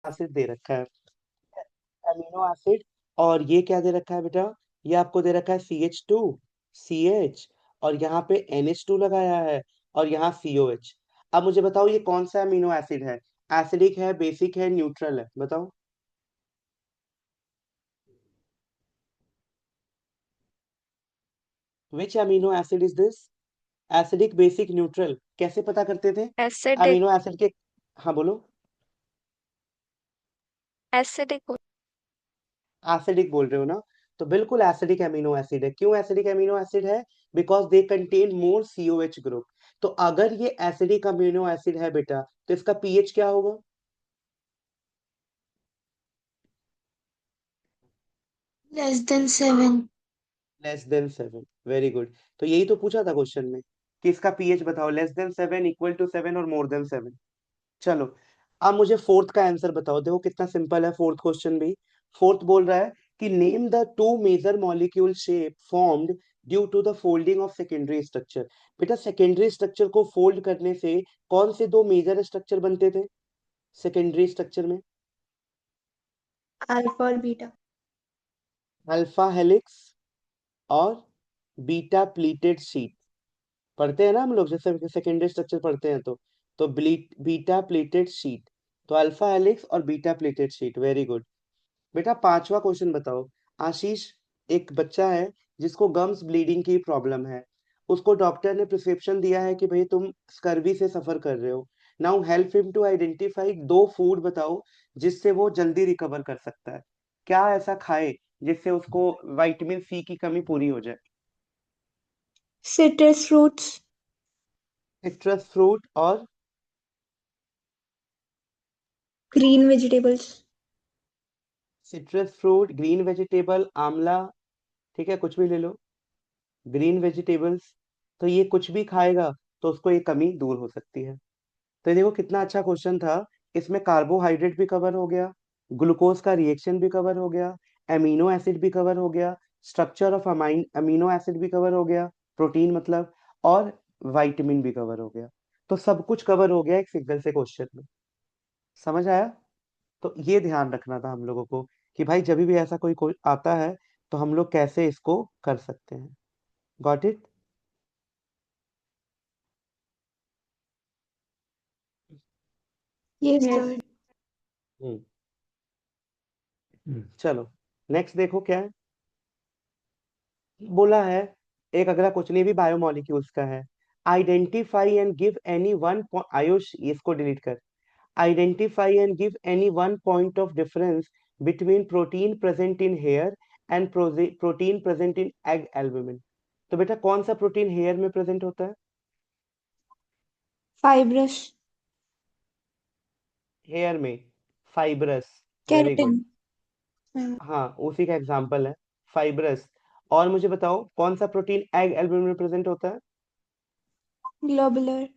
Acid दे रखा है, amino acid. और ये क्या दे रखा है बेटा, ये आपको दे रखा है CH2 CH, और यहाँ पे NH2 लगाया है, और यहाँ COH। अब मुझे बताओ ये कौन सा अमीनो एसिड है, एसिडिक है, बेसिक है, न्यूट्रल है, बताओ। Which amino acid is this, acidic, basic, neutral, कैसे पता करते थे एसिडिक। अमीनो एसिड के। हाँ बोलो। एसिडिक। एसिडिक बोल रहे हो ना, तो बिल्कुल एसिडिक अमीनो एसिड है। क्यों एसिडिक अमीनो एसिड है, because they contain more COH group. तो अगर ये एसिडिक अमीनो एसिड है बेटा, तो इसका पीएच क्या होगा, less than 7। Less than 7, very good. तो यही तो पूछा था क्वेश्चन में कि इसका पीएच बताओ, लेस देन 7, इक्वल टू 7 और मोर देन 7। चलो, अब मुझे फोर्थ का आंसर बताओ, देखो कितना सिंपल है फोर्थ क्वेश्चन भी। फोर्थ बोल रहा है कि name the two major molecule shape formed due to the folding of secondary structure. बेटा सेकेंडरी स्ट्रक्चर को फोल्ड करने से कौन से दो मेजर स्ट्रक्चर बनते थे सेकेंडरी स्ट्रक्चर में, अल्फा और बीटा। अल्फा हेलिक्स और बीटा प्लीटेड शीट। पढ़ते हैं ना हम लोग, जैसे सेकेंडरी स्ट्रक्चर पढ़ते हैं तो बीटा प्लेटेड शीट, तो अल्फा हेलिक्स और beta pleated sheet, very good. बेटा पांचवा क्वेश्चन बताओ। आशीष, एक बच्चा है जिसको गम्स ब्लीडिंग की प्रॉब्लम है, उसको डॉक्टर ने प्रिस्क्रिप्शन दिया है कि भाई तुम स्कर्वी से सफर कर रहे हो। Now help him to identify दो फूड बताओ जिससे वो जल्दी रिकवर कर सकता है। क्या ऐसा खाए जिससे उसको विटामिन सी की कमी पूरी हो जाए। Citrus fruits. सिट्रस फ्रूट और green vegetables. Citrus fruit, green vegetable, आंवला, ठीक है कुछ भी ले लो, ग्रीन वेजिटेबल्स। तो ये कुछ भी खाएगा तो उसको ये कमी दूर हो सकती है। तो ये देखो कितना अच्छा क्वेश्चन था। इसमें कार्बोहाइड्रेट भी कवर हो गया, ग्लूकोज का रिएक्शन भी कवर हो गया, एमिनो एसिड भी कवर हो गया, structure of amine amino acid भी कवर हो गया, प्रोटीन मतलब, और विटामिन भी कवर हो गया। तो सब कुछ कवर हो गया एक सिंगल से क्वेश्चन में। समझ आया। तो ये ध्यान रखना था हम लोगों को कि भाई जब भी ऐसा कोई आता है तो हम लोग कैसे इसको कर सकते हैं। Got it. Yes yes. Sir. चलो नेक्स्ट देखो क्या है। बोला है, एक अगला क्वेश्चन ये भी बायोमोलिक्यूल्स का है। Identify and give any one, Ayush इसको डिलीट कर। Identify and give any one point of difference between protein present in hair and protein present in egg albumin. तो बेटा कौन सा प्रोटीन हेयर में प्रेजेंट होता है, फाइब्रस। हेयर में, फाइब्रस, वेरी केराटिन। गुड। हाँ उसी का एग्जाम्पल है फाइब्रस। और मुझे बताओ कौन सा प्रोटीन एग एल्बुमिन में प्रेजेंट होता है, ग्लोबुलर।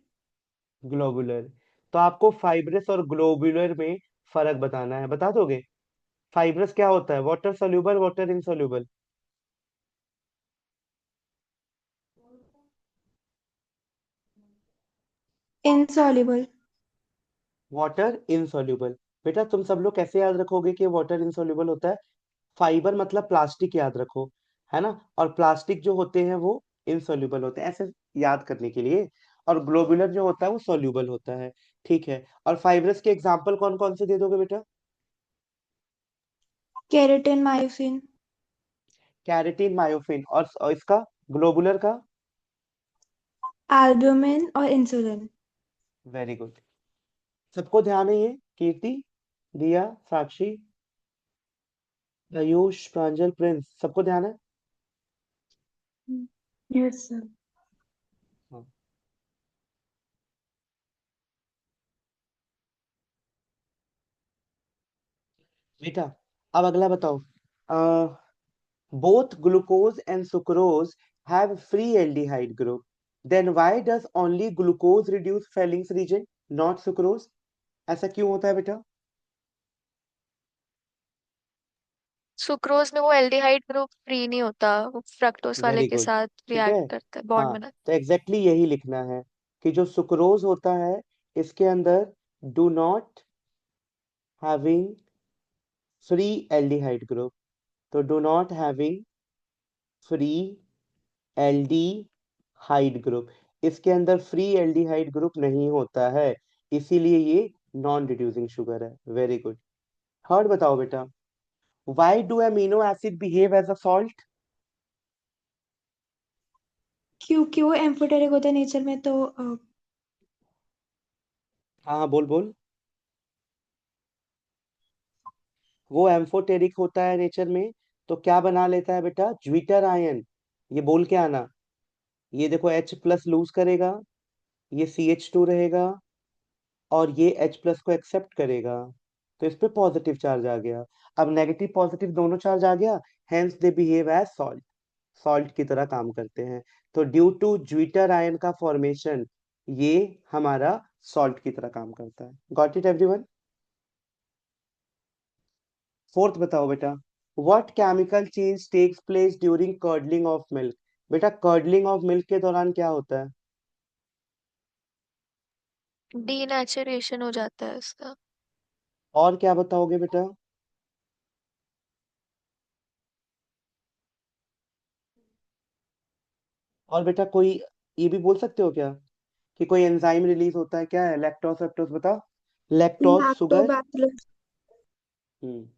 ग्लोबुलर। तो आपको फाइब्रस और ग्लोबुलर में फर्क बताना है, बता दोगे। फाइब्रस क्या होता है, water soluble, water insoluble, insoluble. Water insoluble. बेटा तुम सब लोग कैसे याद रखोगे कि वाटर इनसोल्यूबल होता है, फाइबर मतलब प्लास्टिक याद रखो, है ना, और प्लास्टिक जो होते हैं वो इनसोल्यूबल होते हैं, ऐसे याद करने के लिए। और ग्लोबुलर जो होता है वो सोल्यूबल होता है, ठीक है। और फाइब्रस के एग्जाम्पल कौन कौन से दे दोगे बेटा, केराटिन मायोसिन। कैरेटीन, मायोसिन, और इसका ग्लोबुलर का, एल्ब्यूमिन और इंसुलिन। Very good. सबको ध्यान है ये, कीर्ति, दिया, साक्षी, आयुष, प्रांजल, प्रिंस, सबको ध्यान है। Yes sir. हाँ। बेटा अब अगला बताओ। Both glucose and sucrose have free aldehyde group, then why does only glucose reduce Fehling's reagent, not sucrose. ऐसा क्यों होता है बेटा, सुक्रोज में वो एल्डिहाइड ग्रुप फ्री नहीं होता, वो फ्रक्टोज वाले वेरी के गुड, साथ ठीक है। रिएक्ट करता है, बॉन्ड हाँ बना। तो एग्जैक्टली यही लिखना है कि जो सुक्रोज होता है इसके अंदर do not, having free aldehyde group, तो do not having free aldehyde group, इसके अंदर फ्री एल्डिहाइड ग्रुप नहीं होता है, इसीलिए ये नॉन रिड्यूसिंग शुगर है। Very good. थर्ड बताओ बेटा, why do amino acid behave as a salt? क्योंकि वो एम्फोटेरिक होता है नेचर में, तो हाँ हाँ, बोल बोल। वो एम्फोटेरिक होता है नेचर में, तो क्या बना लेता है बेटा? Zwitter ion. ये बोल के आना, ये देखो H प्लस लूज करेगा, ये CH2 रहेगा, और ये H प्लस को एक्सेप्ट करेगा, तो इस पे पॉजिटिव चार्ज आ गया। अब नेगेटिव पॉजिटिव दोनों चार्ज आ गया, hence they behave as salt, salt की तरह काम करते हैं। तो ड्यू टू ज्विटर आयन का फॉर्मेशन, ये हमारा सॉल्ट की तरह काम करता है। Got it everyone? फोर्थ बताओ बेटा, what chemical change takes place during curdling of milk? बेटा कर्डलिंग ऑफ मिल्क के दौरान क्या होता है? डीनेचुरेशन हो जाता है उसका। और क्या बताओगे बेटा? और बेटा कोई ये भी बोल सकते हो क्या कि कोई एंजाइम रिलीज होता है? क्या है? लैक्टोस वेक्टोस बता। Lactose sugar. लैक्टोबैसिलस। हम्म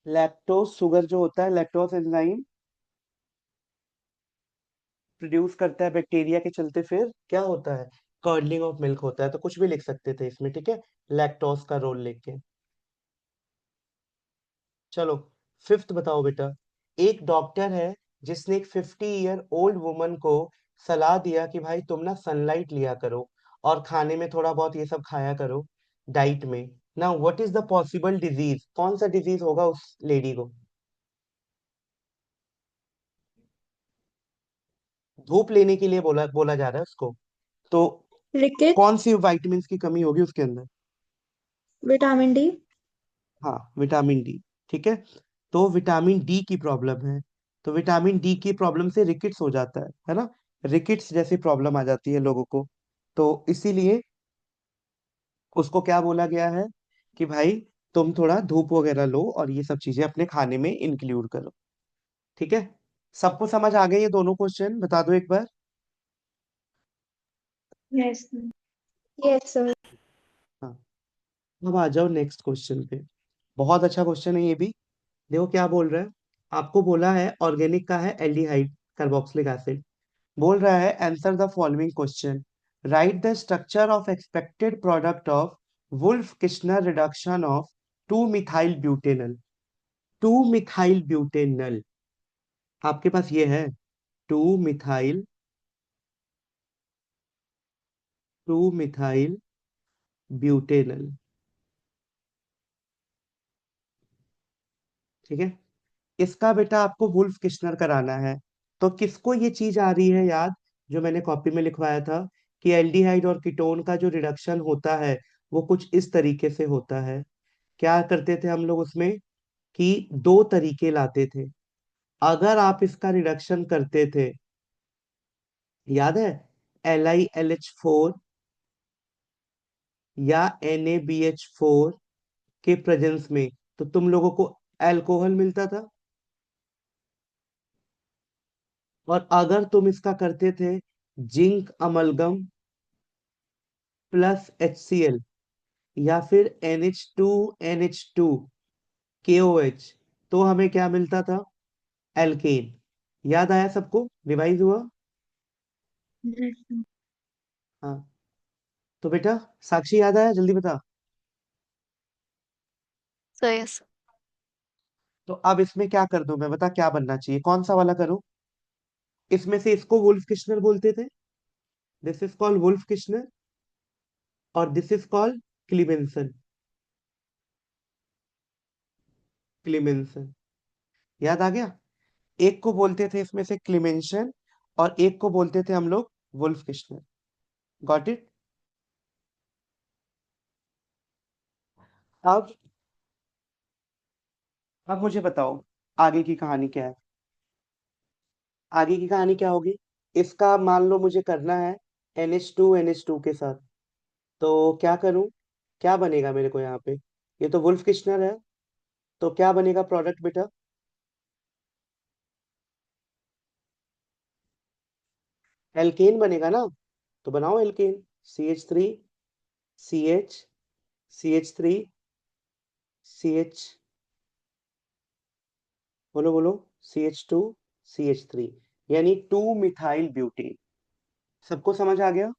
लैक्टोस शुगर जो होता है, लैक्टोस एंजाइम प्रोड्यूस करता है बैक्टीरिया के चलते, फिर क्या होता है? कर्डलिंग ऑफ मिल्क होता है। तो कुछ भी लिख सकते थे इसमें, ठीक है, लैक्टोस का रोल लेके। चलो, फिफ्थ बताओ बेटा, एक डॉक्टर है जिसने एक 50 ईयर ओल्ड वुमन को सलाह दिया कि भाई तुम ना सनलाइट लिया करो, और खाने में थोड़ा बहुत ये सब खाया करो डाइट में। ना what is the possible disease? कौन सा डिजीज होगा उस लेडी को? धूप लेने के लिए बोला बोला जा रहा है उसको, तो रिकेट। कौन सी विटामिन की कमी होगी उसके अंदर? Vitamin D. हाँ, विटामिन डी। ठीक है, तो विटामिन डी की प्रॉब्लम है। तो विटामिन डी की प्रॉब्लम से रिकेट्स हो जाता है ना? रिकेट्स जैसी प्रॉब्लम आ जाती है लोगों को, तो इसीलिए उसको क्या बोला गया है कि भाई तुम थोड़ा धूप वगैरह लो, और ये सब चीजें अपने खाने में इंक्लूड करो। ठीक है, सबको समझ आ गए ये दोनों क्वेश्चन? बता दो एक बार। यस। Yes sir. हाँ, अब आ जाओ नेक्स्ट क्वेश्चन पे। बहुत अच्छा क्वेश्चन है ये भी। देखो क्या बोल रहा है, आपको बोला है ऑर्गेनिक का है एल्डिहाइड कार्बोक्सिलिक एसिड। बोल रहा है answer the following question, write the structure of expected product of Wolff Kishner reduction of 2 methyl butanal. 2 methyl butanal आपके पास ये है, 2 मिथाइल ब्यूटेनल। ठीक है, इसका बेटा आपको वुल्फ किश्नर कराना है। तो किसको ये चीज आ रही है याद, जो मैंने कॉपी में लिखवाया था, कि एल्डिहाइड और कीटोन का जो रिडक्शन होता है वो कुछ इस तरीके से होता है। क्या करते थे हम लोग उसमें, कि 2 तरीके लाते थे। अगर आप इसका रिडक्शन करते थे, याद है, LiLH4 या NaBH4 के प्रेजेंस में, तो तुम लोगों को अल्कोहल मिलता था। और अगर तुम इसका करते थे जिंक अमलगम प्लस HCl, या फिर NH2NH2KOH, तो हमें क्या मिलता था? एल्केन। याद आया सबको? रिवाइज हुआ? हाँ, तो बेटा साक्षी याद आया? जल्दी बता। सही है सर। तो अब इसमें क्या कर दूं मैं, बता क्या बनना चाहिए, कौन सा वाला करूं? इसमें से इसको वुल्फ किश्नर बोलते थे, this is called Wolff Kishner, और this is called Clemmensen. Clemmensen, याद आ गया? एक को बोलते थे इसमें से क्लीमेंशन, और एक को बोलते थे हम लोग वुल्फ किश्नर। Got it? अब अब मुझे बताओ आगे की कहानी क्या है। आगे की कहानी क्या होगी? इसका मान लो मुझे करना है NH2NH2 के साथ, तो क्या करूं? क्या बनेगा मेरे को यहाँ पे? ये तो वुल्फ किश्नर है, तो क्या बनेगा प्रोडक्ट बेटा? एल्केन बनेगा ना? तो बनाओ alkene. CH3, CH, CH3, CH, बोलो बोलो, CH2, CH3, यानी 2 मिथाइल ब्यूटेन। सबको समझ आ गया?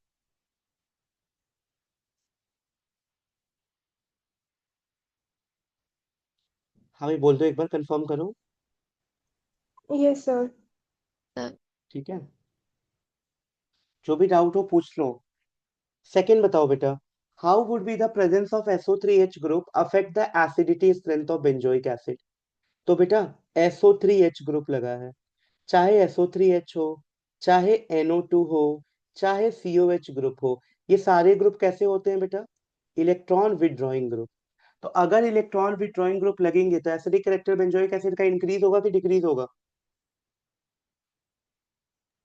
हाँ भाई बोल दो, एक बार कंफर्म करो। Yes sir. ठीक है, जो भी डाउट हो पूछ लो। सेकंड बताओ बेटा, how would be the presence of SO3H group affect the acidity strength of benzoic acid? तो बेटा SO3H ग्रुप लगा है, चाहे SO3H हो, चाहे NO2 हो, चाहे COH ग्रुप हो, ये सारे ग्रुप कैसे होते हैं बेटा? Electron withdrawing group. तो अगर इलेक्ट्रॉन विदड्रॉइंग ग्रुप लगेंगे तो एसिडिक कैरेक्टर बेंजोइक एसिड का इंक्रीज होगा कि डिक्रीज होगा?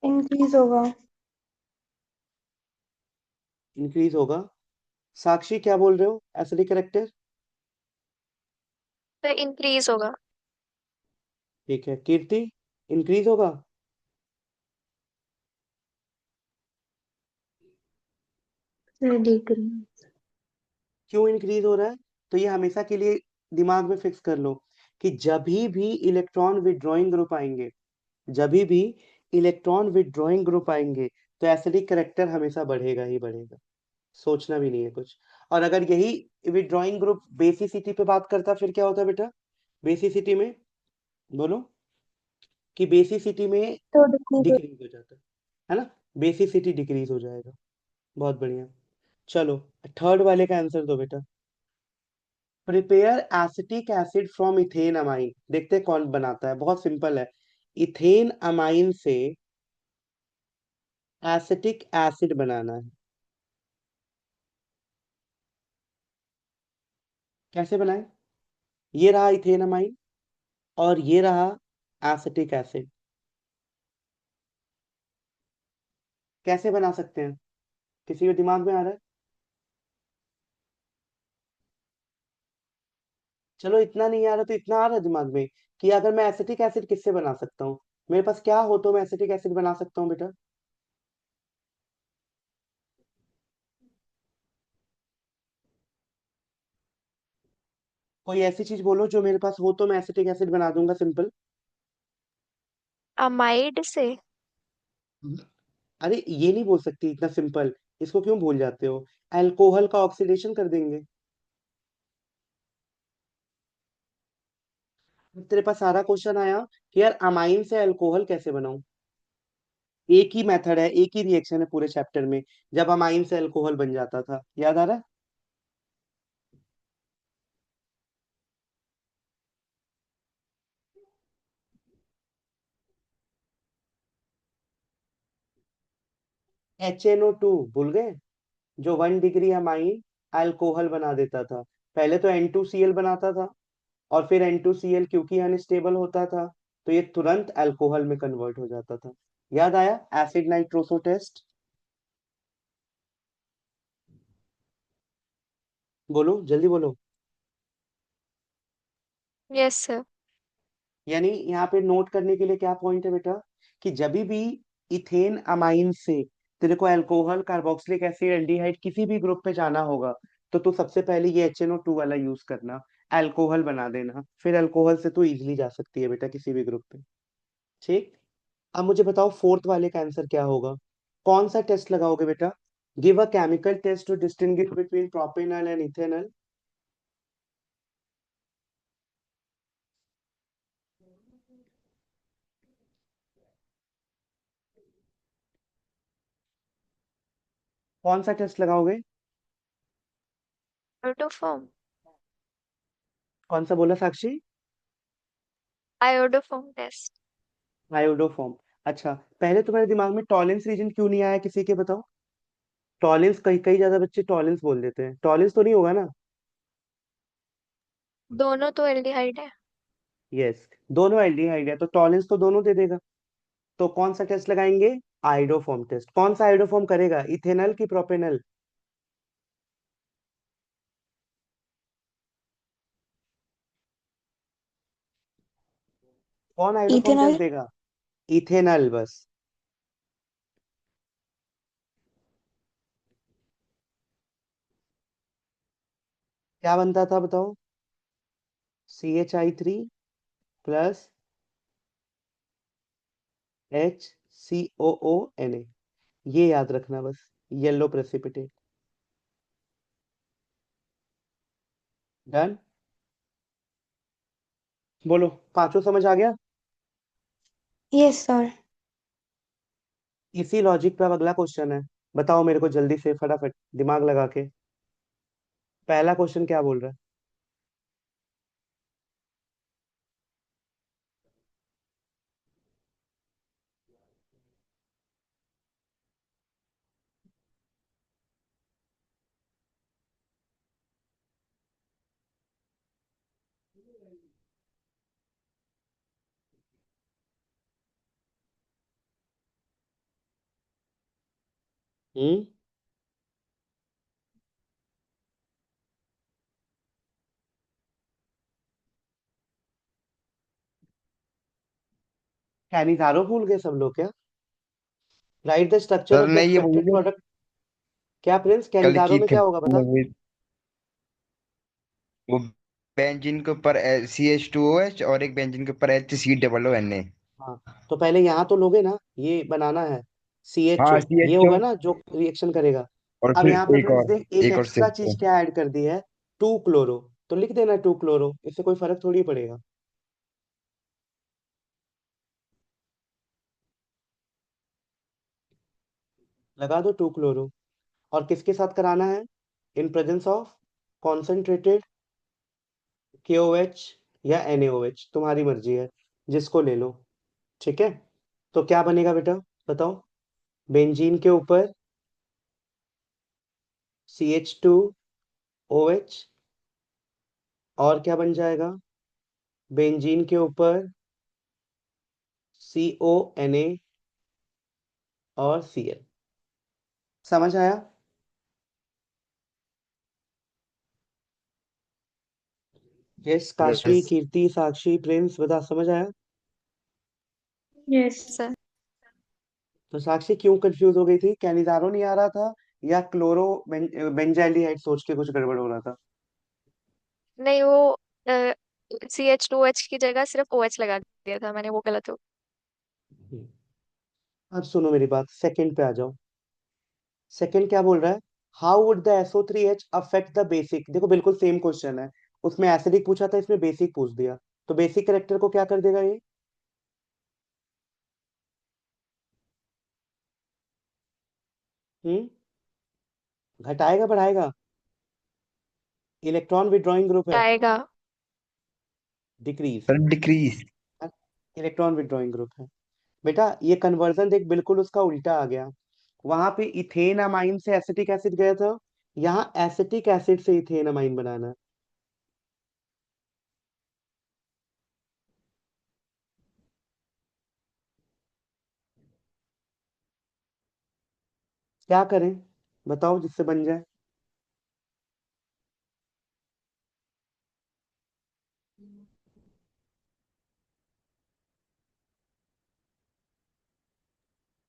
इंक्रीज होगा। इंक्रीज होगा। साक्षी क्या बोल रहे हो, एसिडिक कैरेक्टर? तो इंक्रीज होगा। ठीक है, कीर्ति, इंक्रीज होगा? Sir decrease. क्यों इंक्रीज हो रहा है? तो ये हमेशा के लिए दिमाग में फिक्स कर लो कि जब भी इलेक्ट्रॉन विदड्रॉइंग ग्रुप आएंगे, जब भी इलेक्ट्रॉन विदड्रॉइंग ग्रुप आएंगे, तो एसिडिक करेक्टर हमेशा बढ़ेगा ही बढ़ेगा। सोचना भी नहीं है कुछ। और अगर यही विदड्रॉइंग ग्रुप बेसिसिटी पे बात करता फिर क्या होता बेटा? बेसिसिटी में, बोलो, कि बेसिसिटी में तो डिक्रीज। डिक्रीज हो जाता है ना? बेसिसिटी डिक्रीज हो जाएगा। बहुत बढ़िया। चलो, थर्ड वाले का आंसर दो बेटा। Prepare acetic acid from ethane amine, देखते हैं कौन बनाता है। बहुत सिंपल है, इथेन अमाइन से एसिटिक एसिड बनाना है। कैसे बनाए? ये रहा इथेन अमाइन और ये रहा एसिटिक एसिड। कैसे बना सकते हैं? किसी के दिमाग में आ रहा है? चलो इतना नहीं आ रहा तो इतना आ रहा है दिमाग में, कि अगर मैं एसिटिक एसिड किससे बना सकता हूँ, मेरे पास क्या हो तो मैं एसिटिक एसिड बना सकता हूँ बेटा? कोई ऐसी चीज बोलो जो मेरे पास हो तो मैं एसिटिक एसिड बना दूंगा, सिंपल। अमाइड से। अरे ये नहीं बोल सकती इतना सिंपल, इसको क्यों भूल जाते हो? अल्कोहल का ऑक्सीडेशन कर देंगे। तेरे पास सारा क्वेश्चन आया कि यार अमाइन से अल्कोहल कैसे बनाऊं। एक ही मेथड है, एक ही रिएक्शन है पूरे चैप्टर में, जब अमाइन से अल्कोहल बन जाता था, याद आ रहा है? HNO2 भूल गए? जो 1 डिग्री अमाइन अल्कोहल बना देता था। पहले तो N2Cl बनाता था, और फिर N2Cl क्योंकि अनस्टेबल होता था, तो ये तुरंत अल्कोहल में कन्वर्ट हो जाता था। याद आया एसिड नाइट्रोसो टेस्ट? बोलो जल्दी बोलो। Yes sir. यानी यहाँ पे नोट करने के लिए क्या पॉइंट है बेटा, कि जब भी इथेन अमाइन से तेरे को अल्कोहल कार्बोक्सिलिक एसिड एल्डिहाइड किसी भी ग्रुप पे जाना होगा, तो तू सबसे पहले ये HNO2 वाला यूज करना, अल्कोहल बना देना, फिर अल्कोहल से तू इजिली जा सकती है बेटा किसी भी ग्रुप पे। ठीक। अब मुझे बताओ फोर्थ वाले का आंसर क्या होगा? कौन सा टेस्ट लगाओगे बेटा? Give a chemical test to distinguish between propanol and ethanol. कौन सा टेस्ट लगाओगे? आयोडोफॉर्म। कौन सा बोला साक्षी? Iodoform test. आयोडोफॉर्म। अच्छा, पहले तुम्हारे दिमाग में टॉलेंस रीजन क्यों नहीं आया किसी के, बताओ? टॉलेंस, कई कई ज्यादा बच्चे टॉलेंस बोल देते हैं, टॉलेंस तो नहीं होगा ना? दोनों तो एल्डिहाइड है। यस, दोनों एल्डिहाइड है तो टॉलेंस तो दोनों दे देगा। तो कौन सा टेस्ट लगाएंगे? Iodoform test. कौन सा आयोडोफॉर्म करेगा, इथेनॉल की प्रोपेनॉल? कौन हाइड्रोफॉर्म इथेनॉल। टेस्ट देगा? इथेनॉल बस। क्या बनता था बताओ? CH3 plus HCOONA। ये याद रखना बस। Yellow precipitate. डन। बोलो, पांचों समझ आ गया? Yes sir. इसी लॉजिक पे अब अगला क्वेश्चन है। बताओ मेरे को जल्दी से, फटाफट दिमाग लगा के। पहला क्वेश्चन क्या बोल रहा है? हम्म। कैनिजारो भूल गए सब लोग क्या? Right the structure sir of the ने ये बोली एक्सपेक्टेड जो प्रोडक्ट। क्या प्रिंस, कल कैनिजारो की में थी क्या होगा बता? वो बेंजीन के ऊपर CH2OH और एक बेंजीन के ऊपर HCOONA। हाँ, तो पहले यहाँ तो लोगे ना, ये बनाना है हाँ CHO, ये CHO। होगा ना जो रिएक्शन करेगा। और अब यहाँ फिर पे फ्रेंड्स देख, एक एक और एक्स्ट्रा CH2। चीज क्या ऐड कर दी है? 2 क्लोरो। तो लिख देना 2 क्लोरो, इससे कोई फर्क थोड़ी पड़ेगा। लगा दो 2 क्लोरो। और किसके साथ कराना है? In presence of concentrated KOH या NaOH, तुम्हारी मर्जी है, जिसको ले लो। ठीक है, तो क्या बनेगा बेटा? बताओ। बेंजीन के ऊपर CH2OH, और क्या बन जाएगा? बेंजीन के ऊपर CONA और Cl। समझ आया? यस, काशवी, यस कीर्ति, साक्षी, प्रिंस, बता, समझ आया? यस। सर। तो साक्षी क्यों कंफ्यूज हो गई थी? कैनिजारो नहीं आ रहा था, या क्लोरो बेंजाइलडिहाइड सोच के कुछ गड़बड़ हो रहा था? नहीं, वो CH2OH की जगह सिर्फ OH लगा दिया था मैंने, वो गलत हो। हम्म, अब सुनो मेरी बात, सेकंड पे आ जाओ। सेकंड क्या बोल रहा है? How would the SO3H affect the basic? देखो बिल्कुल सेम क्वेश्चन है। उसमें एसिडिक पूछा था, इसमें बेसिक पूछ दिया। तो बेसिक करेक्टर को क्या कर देगा ये? हम्म। घटाएगा बढ़ाएगा? इलेक्ट्रॉन विड्रॉइंग ग्रुप है। आएगा। Decrease. Sir decrease. Electron withdrawing group है। बेटा ये कन्वर्जन देख, बिल्कुल उसका उल्टा आ गया। वहां पे इथेन अमाइन से एसिटिक एसिड गया था, यहाँ एसिटिक एसिड से इथेन अमाइन बनाना है। क्या करें बताओ जिससे बन जाए?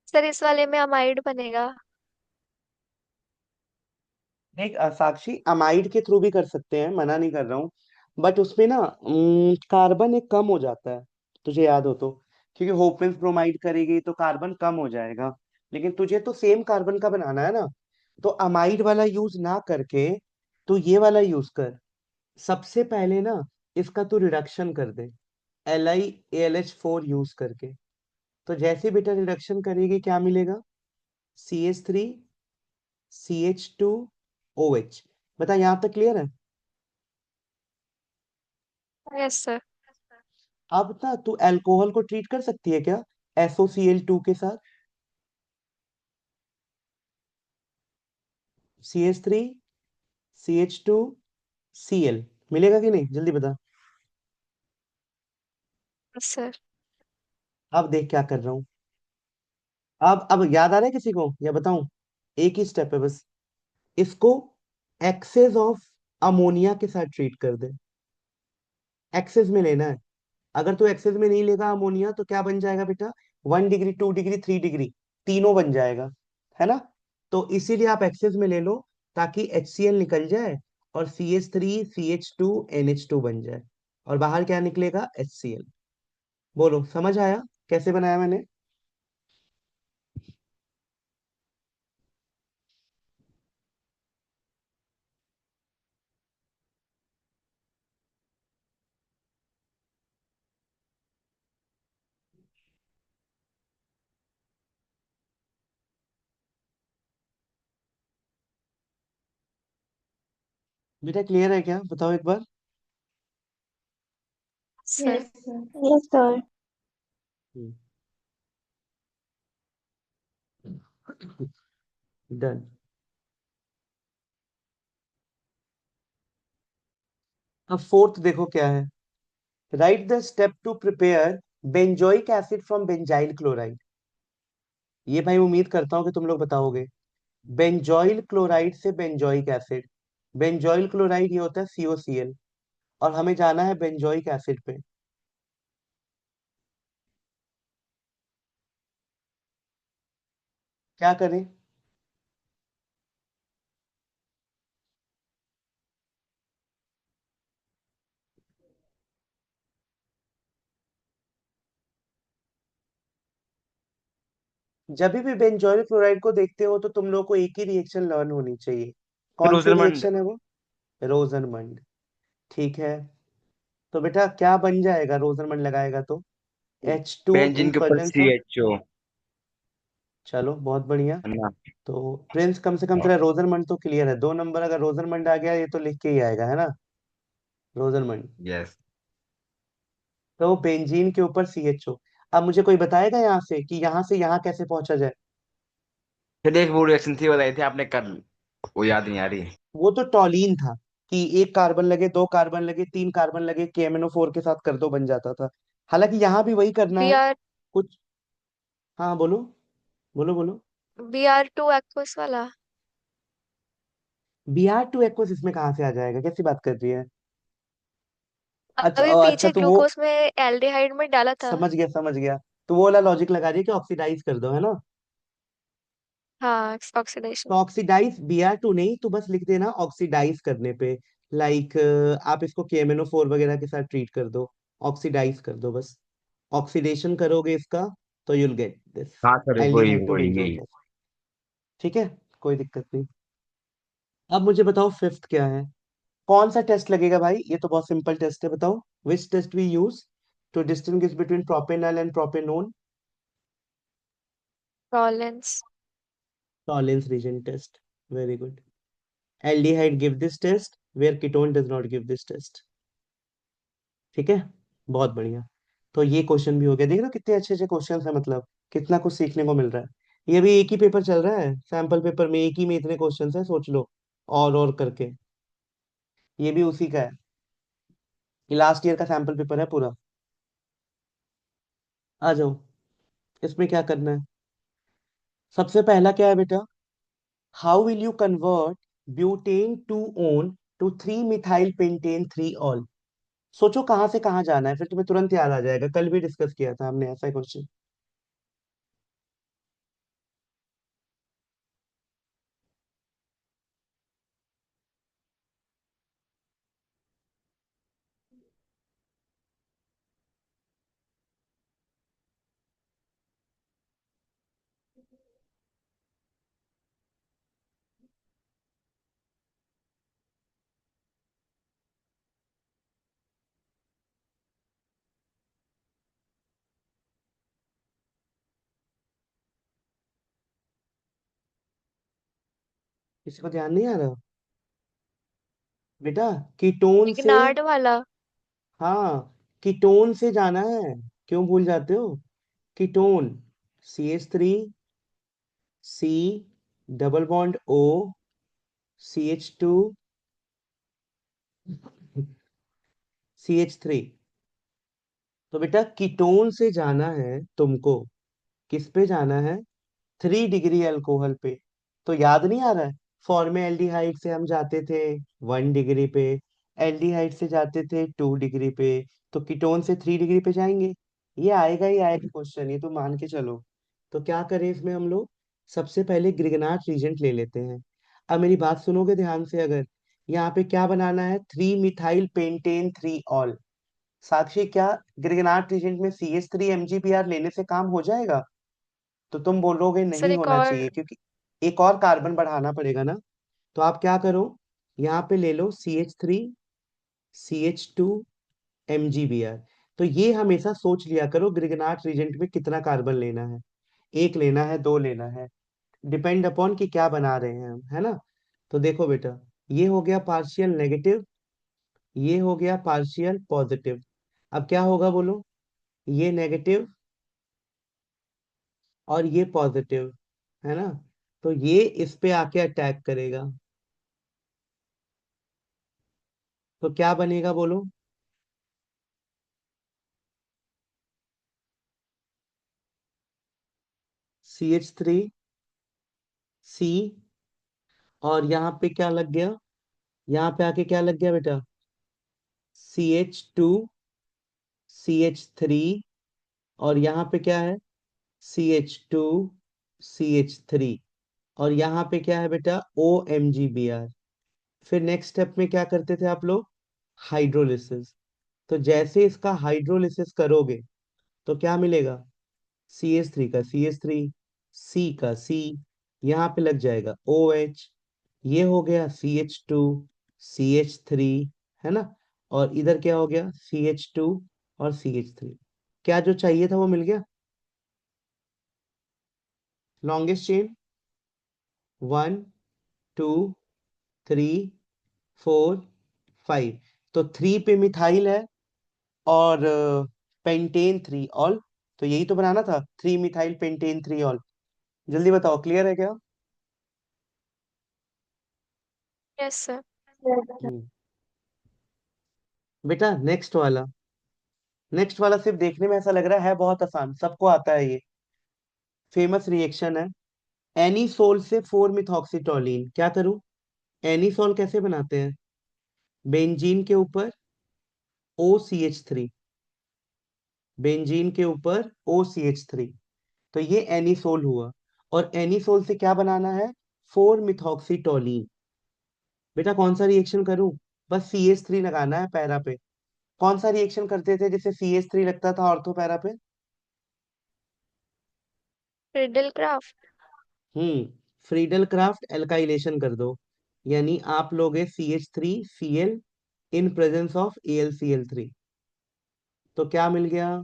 सर इस वाले में अमाइड बनेगा। देख साक्षी, अमाइड के थ्रू भी कर सकते हैं, मना नहीं कर रहा हूँ। बट उसमें ना कार्बन एक कम हो जाता है, तुझे याद हो तो। क्योंकि होपलेस ब्रोमाइड करेगी तो कार्बन कम हो जाएगा। लेकिन तुझे तो सेम कार्बन का बनाना है ना, तो अमाइड वाला यूज ना करके तू ये वाला यूज कर। सबसे पहले ना इसका तू रिडक्शन कर दे, LiAlH4 यूज करके। तो जैसे बेटा रिडक्शन करेगी क्या मिलेगा? CH3CH2OH। बता, यहां तक क्लियर है? Yes sir. अब ना तू अल्कोहल को ट्रीट कर सकती है क्या SOCl2 के साथ? CH3CH2Cl मिलेगा कि नहीं, जल्दी बता। Yes sir. अब देख क्या कर रहा हूं। अब याद आ रहा है किसी को या बताऊं? एक ही स्टेप है बस। इसको एक्सेस ऑफ अमोनिया के साथ ट्रीट कर दे। एक्सेस में लेना है। अगर तू एक्सेस में नहीं लेगा अमोनिया तो क्या बन जाएगा बेटा, 1 डिग्री, 2 डिग्री, 3 डिग्री, तीनों बन जाएगा, है ना। तो इसीलिए आप एक्सेस में ले लो, ताकि HCl निकल जाए और CH3CH2NH2 बन जाए, और बाहर क्या निकलेगा, HCl। बोलो समझ आया कैसे बनाया मैंने। बेटा क्लियर है क्या, बताओ एक बार। Sir. Yes sir. Yes sir. Done. अब फोर्थ देखो क्या है, write the step to prepare benzoic acid from benzyl chloride. ये भाई उम्मीद करता हूँ कि तुम लोग बताओगे। बेंजोइल क्लोराइड से बेंजोइक एसिड, बेंजोइल क्लोराइड ये होता है COCl, और हमें जाना है बेंजोइक एसिड पे। क्या करें, जब भी बेंजोइल क्लोराइड को देखते हो तो तुम लोग को एक ही रिएक्शन लर्न होनी चाहिए। कौन सी रोजरमंड। रिएक्शन है वो, रोजरमंड। ठीक है, तो बेटा क्या बन जाएगा रोजरमंड लगाएगा तो, H2 बेंजीन इन के ऊपर प्रेजेंस ऑफ। CHO। चलो बहुत बढ़िया। है ना। तो प्रिंस कम से कम तेरा रोजरमंड तो क्लियर है, 2 नंबर अगर रोजरमंड आ गया ये तो लिख के ही आएगा, है ना, रोजरमंड। यस। तो बेंजीन के ऊपर CHO। अब मुझे कोई बताएगा यहाँ से कि यहाँ से यहाँ कैसे पहुंचा जाए। फिर एक वो रिएक्शन थी बताई थी आपने कल, वो याद नहीं आ रही। वो तो टॉलीन था, कि एक कार्बन लगे, 2 कार्बन लगे, 3 कार्बन लगे, KMNO4 के साथ कर दो, बन जाता था। हालांकि यहाँ भी वही करना बी है आर कुछ। हाँ बोलो, बोलो बोलो। Br2 एक्वस वाला। Br2 एक्वस इसमें कहाँ से आ जाएगा, कैसी बात कर रही है। अच्छा अभी अच्छा, पीछे तो वो ग्लूकोज में एल्डिहाइड में डाला था। समझ गया समझ गया। तो वो वाला लॉजिक लगा रही है कि ऑक्सीडाइज कर दो, है ना। हाँ, तो ऑक्सीडेशन। ऑक्सीडाइज Br2 नहीं, तो बस लिख देना ऑक्सीडाइज करने पे, लाइक आप इसको KMNO4 वगैरह के साथ ट्रीट कर दो, ऑक्सीडाइज कर दो बस। ऑक्सीडेशन करोगे इसका तो यूल गेट दिस, हाँ सर, वही एल्डिहाइड टू वही बेंजोइक यही। एसिड। ठीक है, कोई दिक्कत नहीं। अब मुझे बताओ फिफ्थ क्या है, कौन सा टेस्ट लगेगा भाई, ये तो बहुत सिंपल टेस्ट है, बताओ which test we use to distinguish between propanol and propanone. Tollens. Tollens reagent test, very good. Aldehyde give this test where ketone does not give this test। ठीक है, बहुत बढ़िया। तो ये क्वेश्चन भी हो गया, देख रहे हो कितने अच्छे अच्छे क्वेश्चन है, मतलब कितना कुछ सीखने को मिल रहा है। ये भी एक ही पेपर चल रहा है, सैंपल पेपर में एक ही में इतने क्वेश्चन है, सोच लो, और करके। ये भी उसी का है, ये लास्ट ईयर का सैंपल पेपर है पूरा। आ जाओ, इसमें क्या करना है। सबसे पहला क्या है बेटा, how will you convert butan 2 one to 3 methyl pentan 3 ol. सोचो कहाँ से कहाँ जाना है, फिर तुम्हें तुरंत याद आ जाएगा, कल भी डिस्कस किया था हमने ऐसा क्वेश्चन। किसी को ध्यान नहीं आ रहा बेटा, कीटोन से। इग्नार्ड वाला। हाँ, कीटोन से जाना है, क्यों भूल जाते हो। Ketone, CH3, C, double bond OCH2, CH3। तो बेटा कीटोन से जाना है तुमको, किस पे जाना है, 3 डिग्री अल्कोहल पे। तो याद नहीं आ रहा है, फॉर्मेल्डिहाइड से हम जाते थे 1 डिग्री पे, एल्डिहाइड से जाते थे 2 डिग्री पे, तो कीटोन से 3 डिग्री पे जाएंगे। ये आएगा ही आएगा क्वेश्चन, ये तो मान के चलो। तो क्या करें इसमें हम लोग, सबसे पहले ग्रिगनार्ड रीजेंट ले लेते हैं। अब मेरी बात सुनोगे ध्यान से, अगर यहाँ पे क्या बनाना है, 3 मिथाइल पेंटेन 3 ऑल। साक्षी, क्या ग्रिगनार्ड रीजेंट में CH3 MgBr लेने से काम हो जाएगा? तो तुम बोलोगे सर नहीं एक होना और। चाहिए, क्योंकि एक और कार्बन बढ़ाना पड़ेगा ना। तो आप क्या करो, यहाँ पे ले लो CH3 CH2 MgBr। तो ये हमेशा सोच लिया करो ग्रिगनार्ड रीजेंट में कितना कार्बन लेना है, एक लेना है, दो लेना है, डिपेंड अपॉन कि क्या बना रहे हैं हम, है ना। तो देखो बेटा, ये हो गया पार्शियल नेगेटिव, ये हो गया पार्शियल पॉजिटिव। अब क्या होगा बोलो, ये नेगेटिव और ये पॉजिटिव, है ना। तो ये इस पे आके अटैक करेगा, तो क्या बनेगा बोलो, CH3 C, और यहाँ पे क्या लग गया, यहाँ पे आके क्या लग गया बेटा, CH2 CH3, और यहाँ पे क्या है, CH2 CH3, और यहाँ पे क्या है बेटा, OMgBr। फिर नेक्स्ट स्टेप में क्या करते थे आप लोग, हाइड्रोलिसिस। तो जैसे इसका हाइड्रोलिसिस करोगे तो क्या मिलेगा, CH3 का CH3, C का C, यहाँ पे लग जाएगा OH, ये हो गया CH2 CH3, है ना। और इधर क्या हो गया, CH2 और CH3। क्या जो चाहिए था वो मिल गया, लॉन्गेस्ट चेन, 1 2 3 4 5। तो 3 पे मिथाइल है, और पेंटेन 3 ऑल। तो यही तो बनाना था, 3 मिथाइल पेंटेन 3 ऑल। जल्दी बताओ, क्लियर है क्या? Yes sir. हम्म। बेटा नेक्स्ट वाला सिर्फ देखने में ऐसा लग रहा है बहुत आसान, सबको आता है ये, फेमस रिएक्शन है। एनीसोल से 4 मिथॉक्सीटोलिन, क्या करूं, एनीसोल कैसे बनाते हैं, बेंजीन के ऊपर OCH3, बेंजीन के ऊपर OCH3। तो ये एनीसोल हुआ, और एनीसोल से क्या बनाना है, 4 मिथॉक्सीटोलिन। बेटा कौन सा रिएक्शन करूं, बस CH3 लगाना है पैरा पे। कौन सा रिएक्शन करते थे जिससे CH3 लगता था ऑर्थो पैरा पे? Riddle craft. Friedel craft alkylation कर दो, यानी आप लोगे CH3Cl in presence of AlCl3। तो क्या मिल गया,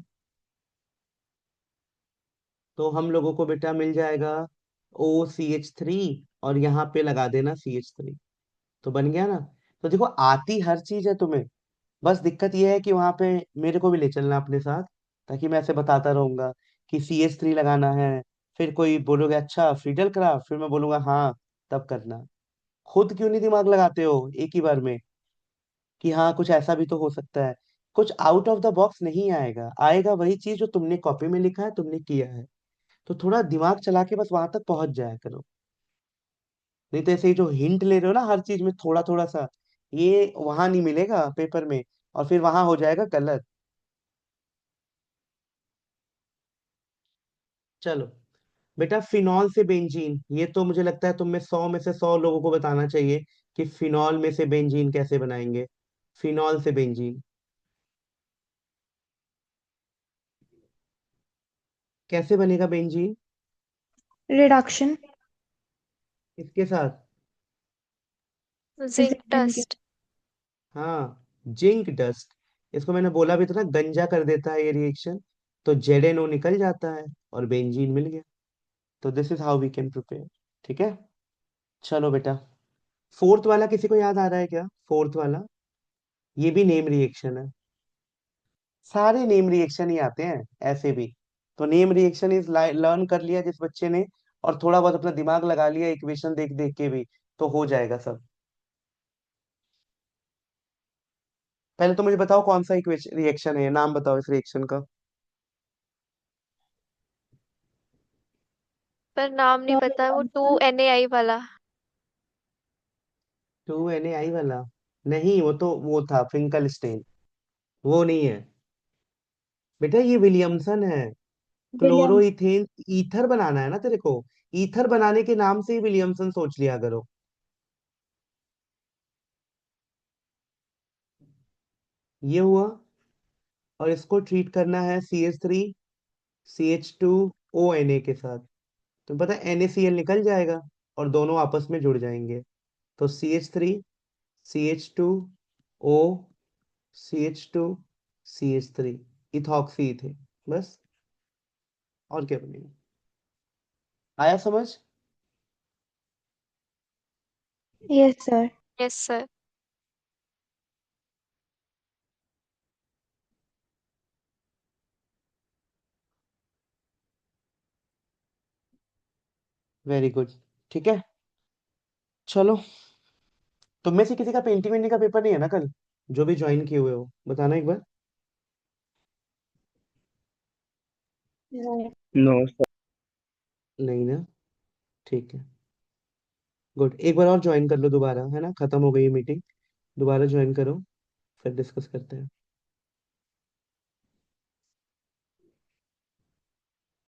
तो हम लोगों को बेटा मिल जाएगा OCH3, और यहाँ पे लगा देना CH3। तो बन गया ना। तो देखो, आती हर चीज है तुम्हें, बस दिक्कत ये है कि वहां पे मेरे को भी ले चलना अपने साथ, ताकि मैं ऐसे बताता रहूंगा कि CH3 लगाना है। फिर कोई बोलोगे अच्छा फ्रीडल क्राफ्ट, फिर मैं बोलूंगा हाँ, तब करना। खुद क्यों नहीं दिमाग लगाते हो एक ही बार में, कि हाँ कुछ ऐसा भी तो हो सकता है। कुछ आउट ऑफ द बॉक्स नहीं आएगा, आएगा वही चीज जो तुमने कॉपी में लिखा है, तुमने किया है। तो थोड़ा दिमाग चला के बस वहां तक पहुंच जाया करो। नहीं तो ऐसे ही जो हिंट ले रहे हो ना हर चीज में थोड़ा थोड़ा सा, ये वहां नहीं मिलेगा पेपर में, और फिर वहां हो जाएगा गलत। चलो बेटा, फिनॉल से बेंजीन, ये तो मुझे लगता है तुम में 100 में से 100 लोगों को बताना चाहिए कि फिनॉल में से बेंजीन कैसे बनाएंगे। फिनॉल से बेंजीन कैसे बनेगा बेंजीन, रिडक्शन। इसके साथ, जिंक एसिड के। डस्ट। हाँ, जिंक डस्ट। इसको मैंने बोला भी था ना, गंजा कर देता है ये रिएक्शन। तो ZnO निकल जाता है और बेंजीन मिल गया। तो this is how we can prepare. ठीक है, चलो बेटा, फोर्थ वाला किसी को याद आ रहा है क्या, फोर्थ वाला? ये भी नेम रिएक्शन है, सारे नेम रिएक्शन ही आते हैं ऐसे भी। तो नेम रिएक्शन इज लर्न कर लिया जिस बच्चे ने, और थोड़ा बहुत अपना दिमाग लगा लिया इक्वेशन देख देख के भी, तो हो जाएगा सब। पहले तो मुझे बताओ कौन सा इक्वेशन रिएक्शन है, नाम बताओ इस रिएक्शन का। पर नाम नहीं पता, वो 2 NaI वाला। 2 NaI वाला, नहीं, वो था फिंकलस्टेन, वो नहीं है बेटा, ये विलियमसन है। विलियम्स। क्लोरोइथेन ईथर बनाना है ना तेरे को, ईथर बनाने के नाम से ही विलियमसन सोच लिया करो। ये हुआ। और इसको ट्रीट करना है CH3CH2ONA के साथ। तो पता है NaCl निकल जाएगा और दोनों आपस में जुड़ जाएंगे। तो CH3CH2O CH2CH3, इथॉक्सी थे। बस, और क्या बनेगा? आया समझ? Yes sir. Yes sir. Very good. ठीक है, चलो। तुम में से किसी का पेंटिंग वेंटिंग का पेपर नहीं है ना कल? जो भी ज्वाइन किए हुए हो बताना एक बार। नो। नहीं ना? ठीक है, गुड। एक बार और ज्वाइन कर लो दोबारा, है ना, खत्म हो गई मीटिंग। दोबारा ज्वाइन करो, फिर डिस्कस करते हैं।